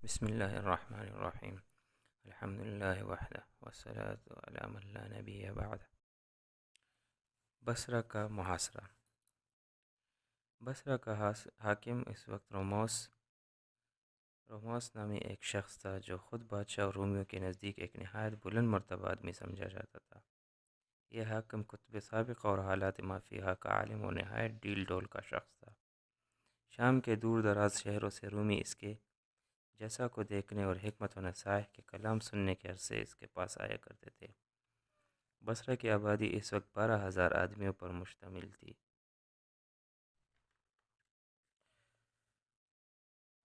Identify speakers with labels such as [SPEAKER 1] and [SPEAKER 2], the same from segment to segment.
[SPEAKER 1] بسم الله الرحمن الرحيم. الحمد لله وحده والصلاة على من لا نبي بعده. بصرہ کا محاصرہ۔ بصرہ کا حاکم اس وقت روموس نامی ایک شخص تھا جو خود بادشاہ اور رومیوں کے نزدیک ایک نہایت بلند مرتبہ آدمی سمجھا جاتا تھا۔ یہ حاکم کتب سابقہ اور حالات ما فیہا کا عالم و نہایت ڈیل ڈول کا شخص تھا۔ شام کے دور دراز شہروں سے رومی اس کے جیسا کو دیکھنے اور حکمت و نصائح کے کلام سننے کے عرصے اس کے پاس آیا کرتے تھے۔ بصرہ کی آبادی اس وقت 12,000 آدمیوں پر مشتمل تھی۔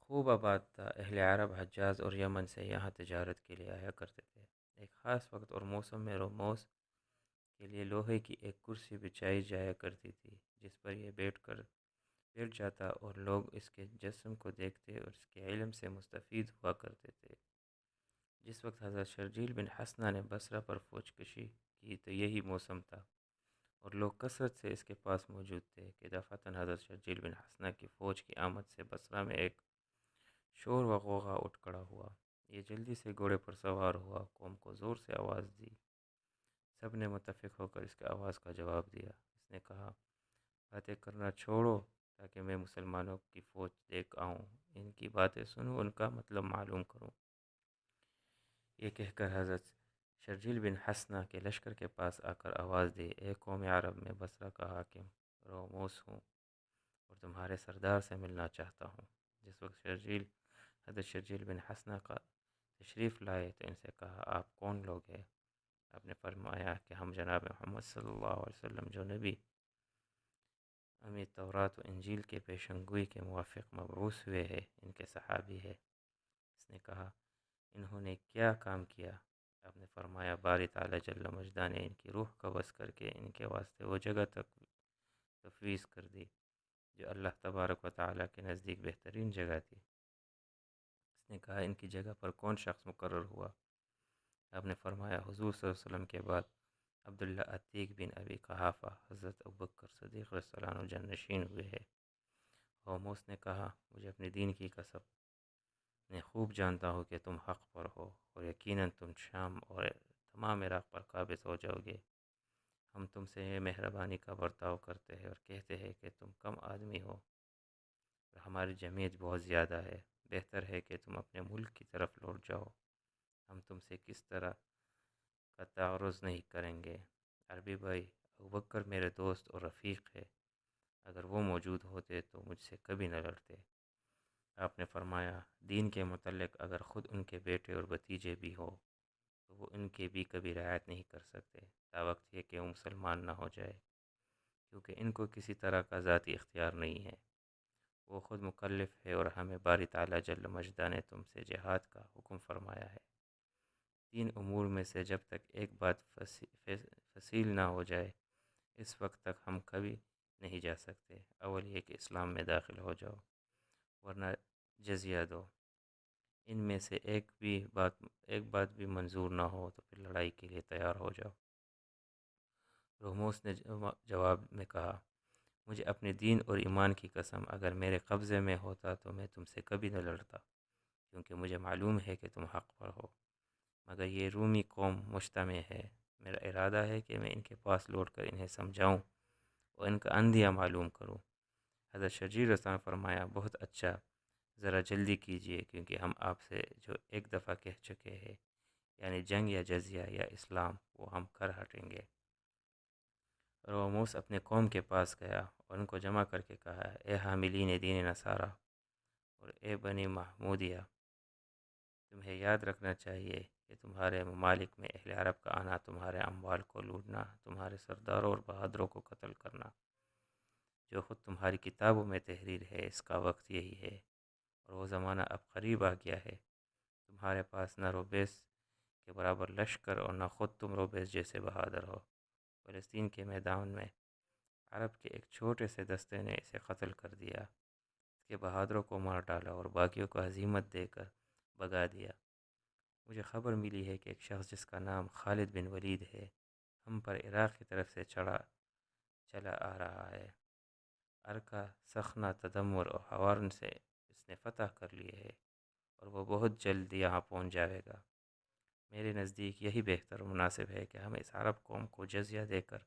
[SPEAKER 1] خوب آباد تھا۔ اہل عرب حجاز اور یمن سے یہاں تجارت کے لیے آیا کرتے تھے۔ ایک خاص وقت اور موسم میں روموس کے لیے لوہے کی ایک کرسی بچھائی جایا کرتی تھی جس پر یہ بیٹھ جاتا اور لوگ اس کے جسم کو دیکھتے اور اس کے علم سے مستفید ہوا کرتے تھے۔ جس وقت حضرت شرجیل بن حسنہ نے بصرہ پر فوج کشی کی تو یہی موسم تھا اور لوگ کثرت سے اس کے پاس موجود تھے کہ دفعتاً حضرت شرجیل بن حسنہ کی فوج کی آمد سے بصرہ میں ایک شور و غوغا اٹھ کھڑا ہوا۔ یہ جلدی سے گھوڑے پر سوار ہوا، قوم کو زور سے آواز دی۔ سب نے متفق ہو کر اس کے آواز کا جواب دیا۔ اس نے کہا، باتیں کرنا چھوڑو تاکہ میں مسلمانوں کی فوج دیکھ آؤں، ان کی باتیں سنوں، ان کا مطلب معلوم کروں۔ یہ کہہ کر حضرت شرجیل بن حسنہ کے لشکر کے پاس آ کر آواز دی، اے قوم عرب، میں بصرہ کا حاکم روموس ہوں اور تمہارے سردار سے ملنا چاہتا ہوں۔ جس وقت حضرت شرجیل بن حسنہ کا تشریف لائے تو ان سے کہا، آپ کون لوگ ہیں؟ آپ نے فرمایا کہ ہم جناب محمد صلی اللہ علیہ وسلم جو نبی امی تورات و انجیل کے پیشنگوئی کے موافق مبعوث ہوئے ہیں، ان کے صحابی ہیں۔ اس نے کہا، انہوں نے کیا کام کیا؟ آپ نے فرمایا، باری تعالی جل مجدہ نے ان کی روح قبض کر کے ان کے واسطے وہ جگہ تک تفویض کر دی جو اللہ تبارک و تعالیٰ کے نزدیک بہترین جگہ تھی۔ اس نے کہا، ان کی جگہ پر کون شخص مقرر ہوا؟ آپ نے فرمایا، حضور صلی اللہ علیہ وسلم کے بعد عبداللہ عتیق بن ابی قحافہ حضرت ابوبکر صدیق رضی اللہ عنہ جانشین ہوئے ہیں۔ روموس نے کہا، مجھے اپنے دین کی قسم، میں خوب جانتا ہوں کہ تم حق پر ہو اور یقیناً تم شام اور تمام عراق پر قابض ہو جاؤ گے۔ ہم تم سے یہ مہربانی کا برتاؤ کرتے ہیں اور کہتے ہیں کہ تم کم آدمی ہو اور ہماری جمعیت بہت زیادہ ہے۔ بہتر ہے کہ تم اپنے ملک کی طرف لوٹ جاؤ۔ ہم تم سے کس طرح کا تعارض نہیں کریں گے۔ عربی بھائی، ابوبکر میرے دوست اور رفیق ہے، اگر وہ موجود ہوتے تو مجھ سے کبھی نہ لڑتے۔ آپ نے فرمایا، دین کے متعلق اگر خود ان کے بیٹے اور بھتیجے بھی ہو تو وہ ان کے بھی کبھی رعایت نہیں کر سکتے تاوقت یہ کہ وہ مسلمان نہ ہو جائے، کیونکہ ان کو کسی طرح کا ذاتی اختیار نہیں ہے۔ وہ خود مکلف ہے اور ہمیں باری تعالی جل مجدہ نے تم سے جہاد کا حکم فرمایا ہے۔ تین امور میں سے جب تک ایک بات فصیل نہ ہو جائے اس وقت تک ہم کبھی نہیں جا سکتے۔ اول یہ کہ اسلام میں داخل ہو جاؤ، ورنہ جزیہ دو۔ ان میں سے ایک بات بھی منظور نہ ہو تو پھر لڑائی کے لیے تیار ہو جاؤ۔ روموس نے جواب میں کہا، مجھے اپنے دین اور ایمان کی قسم، اگر میرے قبضے میں ہوتا تو میں تم سے کبھی نہ لڑتا، کیونکہ مجھے معلوم ہے کہ تم حق پر ہو، مگر یہ رومی قوم مجتمع ہے۔ میرا ارادہ ہے کہ میں ان کے پاس لوٹ کر انہیں سمجھاؤں اور ان کا اندیہ معلوم کروں۔ حضرت شرجیل رضی اللہ عنہ نے فرمایا، بہت اچھا، ذرا جلدی کیجیے، کیونکہ ہم آپ سے جو ایک دفعہ کہہ چکے ہیں، یعنی جنگ یا جزیہ یا اسلام، وہ ہم کر ہٹیں گے۔ روموس اپنے قوم کے پاس گیا اور ان کو جمع کر کے کہا، اے حاملین دین نصارہ اور اے بنی محمودیہ، تمہیں یاد رکھنا چاہیے کہ تمہارے ممالک میں اہل عرب کا آنا، تمہارے اموال کو لوٹنا، تمہارے سرداروں اور بہادروں کو قتل کرنا، جو خود تمہاری کتابوں میں تحریر ہے، اس کا وقت یہی ہے اور وہ زمانہ اب قریب آ گیا ہے۔ تمہارے پاس نہ روبیس کے برابر لشکر اور نہ خود تم روبیس جیسے بہادر ہو۔ فلسطین کے میدان میں عرب کے ایک چھوٹے سے دستے نے اسے قتل کر دیا، اس کے بہادروں کو مار ڈالا اور باقیوں کو ہزیمت دے کر بھگا دیا۔ مجھے خبر ملی ہے کہ ایک شخص جس کا نام خالد بن ولید ہے، ہم پر عراق کی طرف سے چلا آ رہا ہے۔ ارکا، سخنہ، تدمر اور ہوارن سے اس نے فتح کر لیے ہے اور وہ بہت جلد یہاں پہنچ جائے گا۔ میرے نزدیک یہی بہتر و مناسب ہے کہ ہم اس عرب قوم کو جزیہ دے کر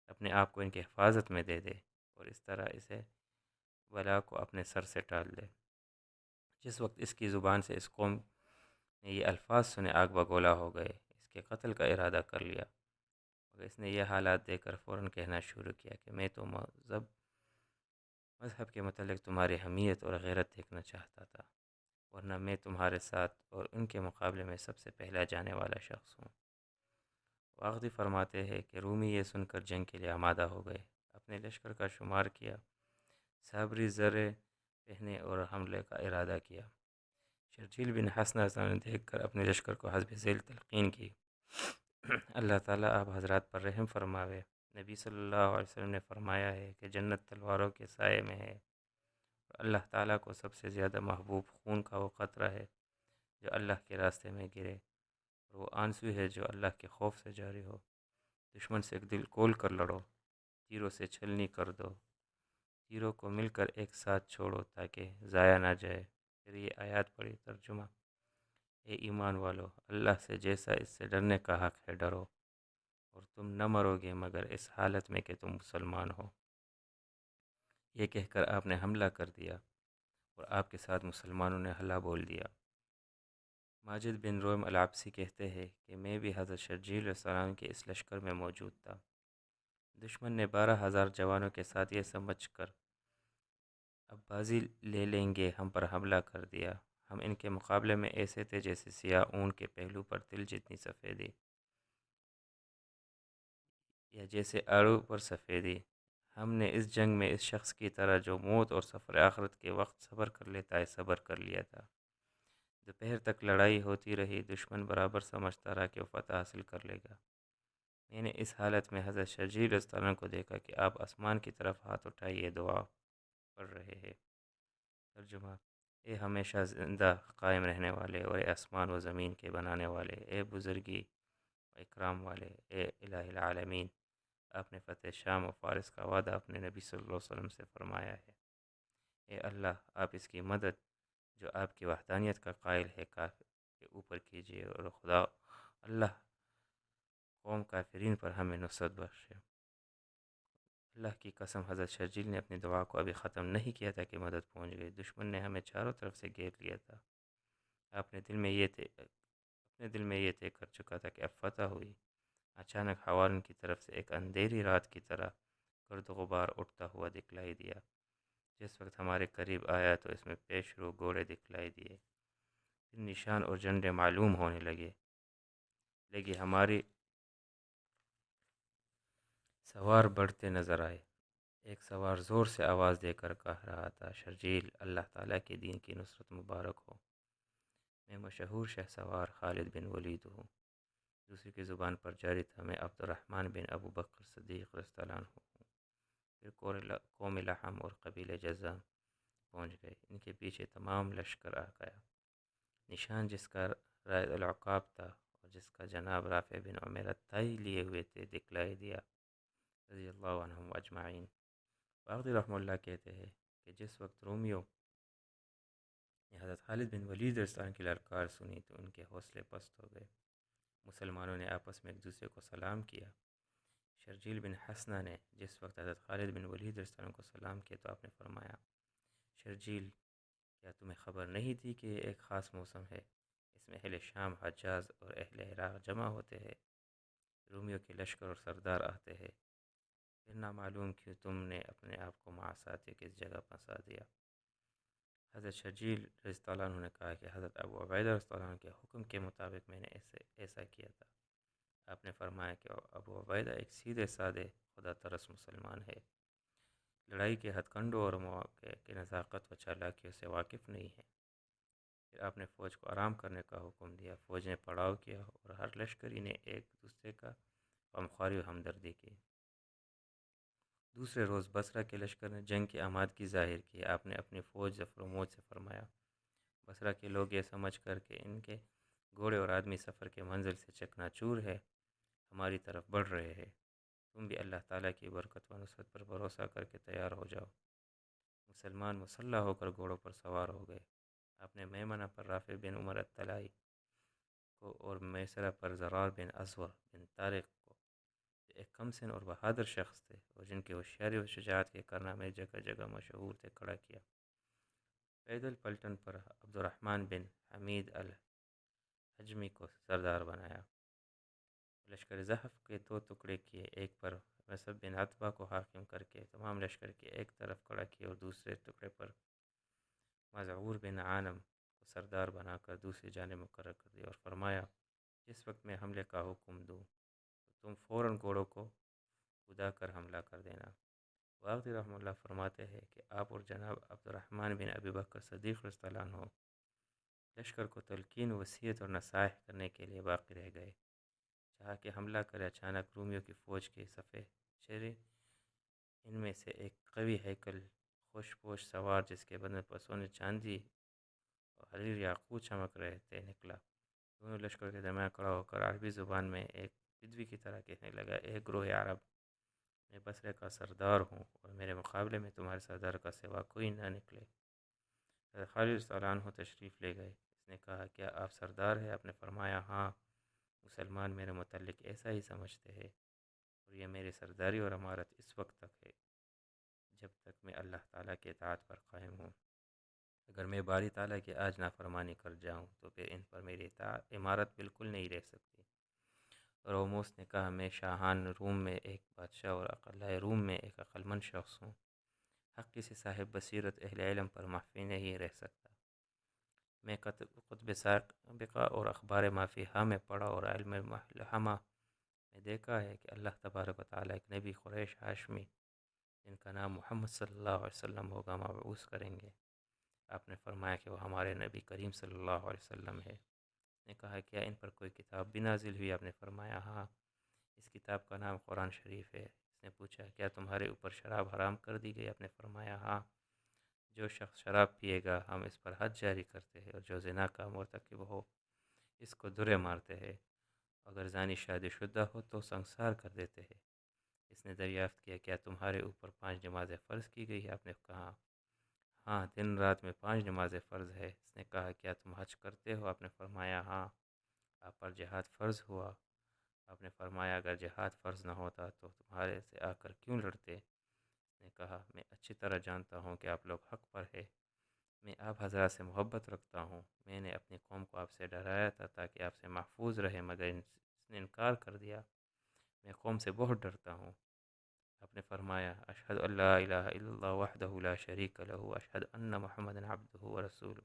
[SPEAKER 1] اپنے آپ کو ان کی حفاظت میں دے دے اور اس طرح اسے بلا کو اپنے سر سے ٹال دے۔ جس وقت اس کی زبان سے اس قوم نے یہ الفاظ سنے، آگ بگولا ہو گئے، اس کے قتل کا ارادہ کر لیا، مگر اس نے یہ حالات دیکھ کر فوراً کہنا شروع کیا کہ میں تو مذہب کے متعلق تمہاری حمیت اور غیرت دیکھنا چاہتا تھا، ورنہ میں تمہارے ساتھ اور ان کے مقابلے میں سب سے پہلا جانے والا شخص ہوں۔ واغدی فرماتے ہیں کہ رومی یہ سن کر جنگ کے لیے آمادہ ہو گئے، اپنے لشکر کا شمار کیا، صابری زرے پہنے اور حملے کا ارادہ کیا۔ شرجیل بن حسنہ نے دیکھ کر اپنے لشکر کو حسب ذیل تلقین کی، اللہ تعالیٰ آپ حضرات پر رحم فرماوے۔ نبی صلی اللہ علیہ وسلم نے فرمایا ہے کہ جنت تلواروں کے سائے میں ہے، اور اللہ تعالیٰ کو سب سے زیادہ محبوب خون کا وہ قطرہ ہے جو اللہ کے راستے میں گرے، اور وہ آنسو ہے جو اللہ کے خوف سے جاری ہو۔ دشمن سے ایک دل کھول کر لڑو، تیروں سے چھلنی کر دو، تیروں کو مل کر ایک ساتھ چھوڑو تاکہ ضائع نہ جائے۔ پھر یہ آیات پڑھی، ترجمہ: اے ایمان والو، اللہ سے جیسا اس سے ڈرنے کا حق ہے ڈرو، اور تم نہ مرو گے مگر اس حالت میں کہ تم مسلمان ہو۔ یہ کہہ کر آپ نے حملہ کر دیا اور آپ کے ساتھ مسلمانوں نے ہلا بول دیا۔ ماجد بن روم العبسی کہتے ہیں کہ میں بھی حضرت شرجیل علیہ السلام کے اس لشکر میں موجود تھا۔ دشمن نے 12,000 جوانوں کے ساتھ یہ سمجھ کر اب بازی لے لیں گے ہم پر حملہ کر دیا۔ ہم ان کے مقابلے میں ایسے تھے جیسے سیاہ اون کے پہلو پر تل جتنی سفیدی، یا جیسے آڑو پر سفیدی۔ ہم نے اس جنگ میں اس شخص کی طرح جو موت اور سفر آخرت کے وقت صبر کر لیتا ہے صبر کر لیا تھا۔ دوپہر تک لڑائی ہوتی رہی، دشمن برابر سمجھتا رہا کہ وہ فتح حاصل کر لے گا۔ میں نے اس حالت میں حضرت شرجیل رضی اللہ عنہ کو دیکھا کہ آپ آسمان کی طرف ہاتھ اٹھائے دعا پڑھ رہے ہیں۔ ترجمہ: اے ہمیشہ زندہ قائم رہنے والے اور اے آسمان و زمین کے بنانے والے، اے بزرگی و اکرام والے، اے الہ العالمین، آپ نے فتح شام و فارس کا وعدہ اپنے نبی صلی اللہ علیہ وسلم سے فرمایا ہے۔ اے اللہ، آپ اس کی مدد جو آپ کی وحدانیت کا قائل ہے کافر کے اوپر کیجیے، اور خدا اللہ قوم کافرین پر ہمیں نصرت بخشے۔ اللہ کی قسم، حضرت شرجیل نے اپنی دعا کو ابھی ختم نہیں کیا تھا کہ مدد پہنچ گئی۔ دشمن نے ہمیں چاروں طرف سے گھیر لیا تھا۔ اپنے دل میں یہ طے کر چکا تھا کہ اب فتح ہوئی۔ اچانک حوالن کی طرف سے ایک اندھیری رات کی طرح گرد و غبار اٹھتا ہوا دکھلائی دیا۔ جس وقت ہمارے قریب آیا تو اس میں پیش رو گھوڑے دکھلائی دیے، پھر نشان اور جھنڈے معلوم ہونے لگے ہماری سوار بڑھتے نظر آئے۔ ایک سوار زور سے آواز دے کر کہہ رہا تھا، شرجیل، اللہ تعالیٰ کے دین کی نصرت مبارک ہو، میں مشہور شہ سوار خالد بن ولید ہوں۔ دوسری کی زبان پر جاری تھا، میں عبد الرحمن بن ابو بکر صدیق رضی اللہ عنہ ہوں۔ پھر قوم لحم اور قبیلہ جزام پہنچ گئے، ان کے پیچھے تمام لشکر آ گیا۔ نشان جس کا رائد العقاب تھا اور جس کا جناب رافع بن عمیر الطائی لیے ہوئے تھے دکھلائی دیا، رضی اللہ عنہم اجمعین۔ باغی رحمہ اللہ کہتے ہیں کہ جس وقت رومیوں نے حضرت خالد بن ولید رضی اللہ عنہ کی للکار سنی تو ان کے حوصلے پست ہو گئے۔ مسلمانوں نے آپس میں ایک دوسرے کو سلام کیا۔ شرجیل بن حسنہ نے جس وقت حضرت خالد بن ولید رضی اللہ عنہ کو سلام کیا تو آپ نے فرمایا، شرجیل، کیا تمہیں خبر نہیں تھی کہ یہ ایک خاص موسم ہے، اس میں اہل شام، حجاز اور اہل عراق جمع ہوتے ہیں، رومیوں کے لشکر اور سردار آتے ہیں، پھر نہ معلوم کیوں تم نے اپنے آپ کو معاشاتی کس جگہ پھنسا دیا۔ حضرت شرجیل رضی اللہ عنہ نے کہا کہ حضرت ابو عبیدہ رضی اللہ عنہ کے حکم کے مطابق میں نے ایسا کیا تھا۔ آپ نے فرمایا کہ ابو عبیدہ ایک سیدھے سادے خدا ترس مسلمان ہے، لڑائی کے ہتھ کنڈوں اور مواقع کی نزاکت و چالاکیوں سے واقف نہیں ہے۔ پھر آپ نے فوج کو آرام کرنے کا حکم دیا، فوج نے پڑاؤ کیا اور ہر لشکری نے ایک دوسرے کا غمخواری و ہمدردی کی۔ دوسرے روز بصرہ کے لشکر نے جنگ کی آمادگی ظاہر کی۔ آپ نے اپنی فوج ظفر و موج سے فرمایا، بصرہ کے لوگ یہ سمجھ کر کہ ان کے گھوڑے اور آدمی سفر کے منزل سے چکنا چور ہے، ہماری طرف بڑھ رہے ہیں، تم بھی اللہ تعالیٰ کی برکت و نصرت پر بھروسہ کر کے تیار ہو جاؤ۔ مسلمان مسلح ہو کر گھوڑوں پر سوار ہو گئے۔ آپ نے میمنہ پر رافع بن عمر الطلائی کو اور میسرہ پر زرار بن اسور بن طارق کو، جو ایک کم سن اور بہادر شخص تھے اور جن کی ہوشیاری و شجاعت کے کارنامے جگہ جگہ مشہور تھے، کھڑا کیا۔ پیدل پلٹن پر عبد الرحمن بن حمید الحجمی کو سردار بنایا۔ لشکر زحف کے دو ٹکڑے کیے، ایک پر مصعب بن عتبہ کو حاکم کر کے تمام لشکر کے ایک طرف کھڑا کیا اور دوسرے ٹکڑے پر مذعور بن عانم کو سردار بنا کر دوسری جانب مقرر کر دیا اور فرمایا، جس وقت میں حملے کا حکم دوں تو تم فوراً گھوڑوں کو کدا کر حملہ کر دینا۔ واقعی رحمہ اللہ فرماتے ہیں کہ آپ اور جناب عبد الرحمن بن ابی بکر صدیق رضی اللہ عنہ لشکر کو تلقین، وصیت اور نصائح کرنے کے لیے باقی رہ گئے۔ چاہا کہ حملہ کرے، اچانک رومیوں کی فوج کے صفے چہرے، ان میں سے ایک قوی ہیکل خوش پوش سوار جس کے بدن پر سونے چاندی اور حریر یاقوت چمک رہے تھے نکلا۔ دونوں لشکر کے درمیان کھڑا ہو کر عربی زبان میں ایک بدوی کی طرح کہنے لگا، اے گروہ عرب، میں بصرے کا سردار ہوں اور میرے مقابلے میں تمہارے سردار کا سوا کوئی نہ نکلے۔ حضرت خالد رضی اللہ عنہ تشریف لے گئے۔ اس نے کہا، کیا آپ سردار ہیں؟ آپ نے فرمایا، ہاں، مسلمان میرے متعلق ایسا ہی سمجھتے ہیں اور یہ میری سرداری اور امارت اس وقت تک ہے جب تک میں اللہ تعالیٰ کے اطاعت پر قائم ہوں۔ اگر میں باری تعالیٰ کی آج نافرمانی کر جاؤں تو پھر ان پر میری امارت بالکل نہیں رہ سکتی۔ روموس نے کہا، میں شاہان روم میں ایک بادشاہ اور اقلائے روم میں ایک عقلمند شخص ہوں۔ حق کسی صاحب بصیرت اہل علم پر مخفی نہیں رہ سکتا۔ میں کتب سابقہ اور اخبار مافیہا میں پڑھا اور علم ملحمہ میں دیکھا ہے کہ اللہ تبارک و تعالیٰ ایک نبی قریش ہاشمی جن کا نام محمد صلی اللہ علیہ وسلم ہوگا مبعوث کریں گے۔ آپ نے فرمایا کہ وہ ہمارے نبی کریم صلی اللہ علیہ وسلم ہے۔ نے کہا، کیا ان پر کوئی کتاب بھی نازل ہوئی؟ آپ نے فرمایا، ہاں، اس کتاب کا نام قرآن شریف ہے۔ اس نے پوچھا، کیا تمہارے اوپر شراب حرام کر دی گئی؟ آپ نے فرمایا، ہاں، جو شخص شراب پیے گا ہم اس پر حد جاری کرتے ہیں، اور جو زنا کا مرتکب ہو اس کو درے مارتے ہیں، اگر زانی شادی شدہ ہو تو سنسار کر دیتے ہیں۔ اس نے دریافت کیا، کیا تمہارے اوپر 5 نمازیں فرض کی گئی؟ آپ نے کہا، ہاں، دن رات میں 5 نمازیں فرض ہے۔ اس نے کہا، کیا تم حج کرتے ہو؟ آپ نے فرمایا، ہاں۔ آپ پر جہاد فرض ہوا؟ آپ نے فرمایا، اگر جہاد فرض نہ ہوتا تو تمہارے سے آ کر کیوں لڑتے؟ اس نے کہا، میں اچھی طرح جانتا ہوں کہ آپ لوگ حق پر ہے۔ میں آپ حضرات سے محبت رکھتا ہوں۔ میں نے اپنی قوم کو آپ سے ڈرایا تھا تاکہ آپ سے محفوظ رہے، مگر اس نے انکار کر دیا۔ میں قوم سے بہت ڈرتا ہوں۔ آپ نے فرمایا، اشہد ان لا الہ الا اللہ وحدہ لا شریک لہ اشہد ان محمد عبدہ ورسولہ۔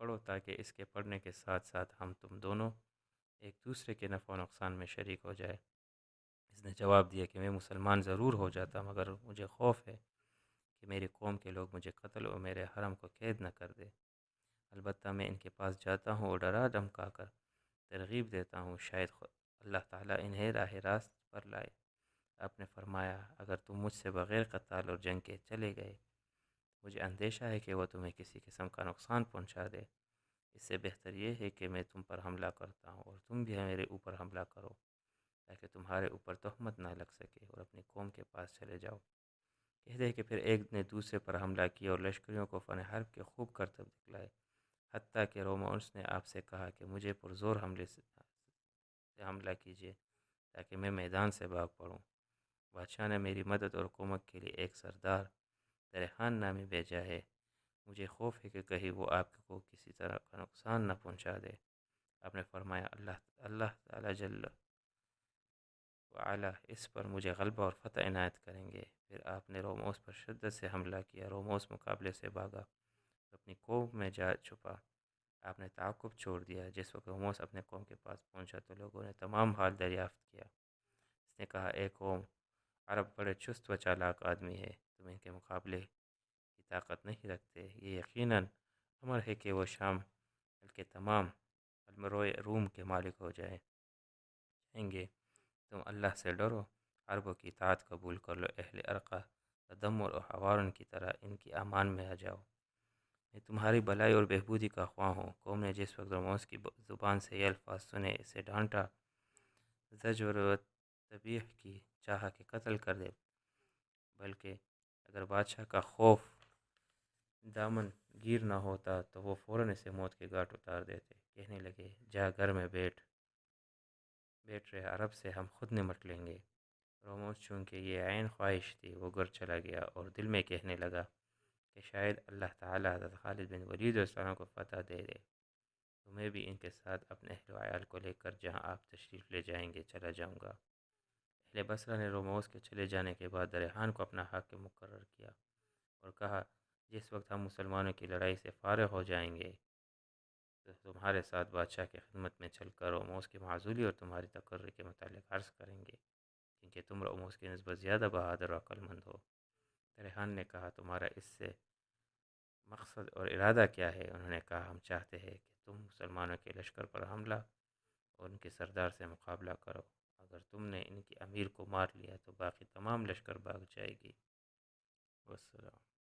[SPEAKER 1] پڑھو تاکہ اس کے پڑھنے کے ساتھ ساتھ ہم تم دونوں ایک دوسرے کے نفع و نقصان میں شریک ہو جائے۔ اس نے جواب دیا کہ میں مسلمان ضرور ہو جاتا مگر مجھے خوف ہے کہ میری قوم کے لوگ مجھے قتل اور میرے حرم کو قید نہ کر دے۔ البتہ میں ان کے پاس جاتا ہوں اور ڈرا دھمکا کر ترغیب دیتا ہوں، شاید اللہ تعالیٰ انہیں راہ راست پر لائے۔ آپ نے فرمایا، اگر تم مجھ سے بغیر قتال اور جنگ کے چلے گئے، مجھے اندیشہ ہے کہ وہ تمہیں کسی قسم کا نقصان پہنچا دے۔ اس سے بہتر یہ ہے کہ میں تم پر حملہ کرتا ہوں اور تم بھی میرے اوپر حملہ کرو تاکہ تمہارے اوپر تہمت نہ لگ سکے اور اپنی قوم کے پاس چلے جاؤ۔ کہتے ہیں کہ پھر ایک نے دوسرے پر حملہ کیا اور لشکریوں کو فن حرب کے خوب کرتب دکھلائے، حتیٰ کہ رومانس نے آپ سے کہا کہ مجھے پرزور حملے سے حملہ کیجیے تاکہ میں میدان سے بھاگ پڑوں۔ بادشاہ نے میری مدد اور حکومت کے لیے ایک سردار درخان نامی بھیجا ہے۔ مجھے خوف ہے کہ کہیں وہ آپ کو کسی طرح کا نقصان نہ پہنچا دے۔ آپ نے فرمایا، اللہ تعالیٰ جل وعلا اس پر مجھے غلبہ اور فتح عنایت کریں گے۔ پھر آپ نے روموس پر شدت سے حملہ کیا۔ روموس مقابلے سے بھاگا تو اپنی قوم میں جا چھپا۔ آپ نے تعاقب چھوڑ دیا۔ جس وقت روموس اپنے قوم کے پاس پہنچا تو لوگوں نے تمام حال دریافت کیا۔ اس نے کہا، اے قوم، عرب بڑے چست و چالاک آدمی ہے، تم ان کے مقابلے کی طاقت نہیں رکھتے۔ یہ یقیناً امر ہے کہ وہ شام بلکہ تمام المروئے روم کے مالک ہو جائیں گے۔ تم اللہ سے ڈرو، عربوں کی اطاعت قبول کر لو، اہل ارقہ، تدمر اور حوارن کی طرح ان کی امان میں آ جاؤ۔ میں تمہاری بھلائی اور بہبودی کا خواہ ہوں۔ قوم نے جس وقت روموس کی زبان سے یہ الفاظ سنے، اسے ڈانٹا، زجر و تبیح کی، چاہا کہ قتل کر دے، بلکہ اگر بادشاہ کا خوف دامن گیر نہ ہوتا تو وہ فوراً اسے موت کے گھاٹ اتار دیتے۔ کہنے لگے جا گھر میں بیٹھ رہے، عرب سے ہم خود نمٹ لیں گے۔ روموس چونکہ یہ عین خواہش تھی وہ گھر چلا گیا اور دل میں کہنے لگا کہ شاید اللہ تعالیٰ حضرت خالد بن ولید علیہ السلام کو فتح دے دے تو میں بھی ان کے ساتھ اپنے اہل و عیال کو لے کر جہاں آپ تشریف لے جائیں گے چلا جاؤں گا۔ اہل بصرہ نے روموس کے چلے جانے کے بعد ریحان کو اپنا حاکم مقرر کیا اور کہا جس وقت ہم مسلمانوں کی لڑائی سے فارغ ہو جائیں گے تو تمہارے ساتھ بادشاہ کی خدمت میں چل کر روموس کی معزولی اور تمہاری تقرری کے متعلق عرض کریں گے، کیونکہ تم روموس کی نسبت زیادہ بہادر اور عقل مند ہو۔ ریحان نے کہا تمہارا اس سے مقصد اور ارادہ کیا ہے؟ انہوں نے کہا ہم چاہتے ہیں کہ تم مسلمانوں کے لشکر پر حملہ اور ان کے سردار سے مقابلہ کرو۔ اگر تم نے ان کے امیر کو مار لیا تو باقی تمام لشکر بھاگ جائے گی۔ والسلام۔